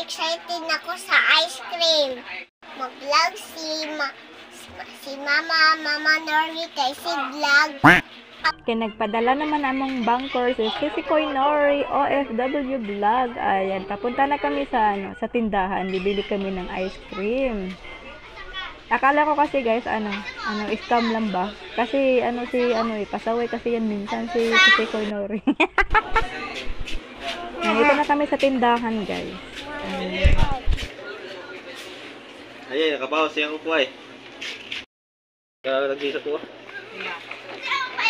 excited na ako sa ice cream. Mag-vlog si Mama Nori kay si vlog. Kaya nagpadala naman among bankers si Koy Nori OFW vlog. Ayan, papunta na kami sa tindahan, bibili kami ng ice cream. Akala ko kasi guys, scam lang ba? Kasi pasaway kasi yan minsan si Koy Nori. Nandito na kami sa tindahan guys. Ayan, nakabawas siyang upuay. Lagi sa tuwa.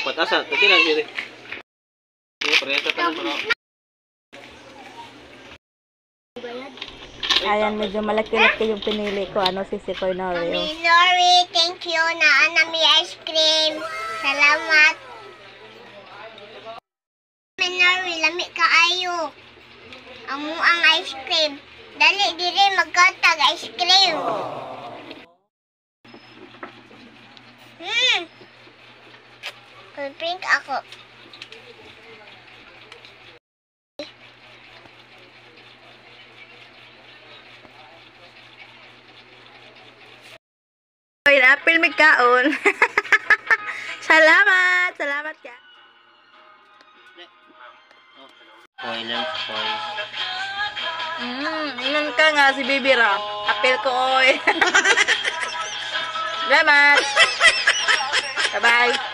Patasan, tapi lang diri. Parehas ka na. Ayan, medyo malaki-laki yung pinili ko. Si Koy Nori. Mami Nori, thank you na anami ice cream. Salamat. Mami Nori, lami ka ayo. Amo ang ice cream. Dali diri magkatag ice cream. Pink ako. Oy, apil may kaon. Salamat ka. Koy lang, koy. Inon ka nga si Bibira. Apil ko, oy. Salamat. Bye-bye.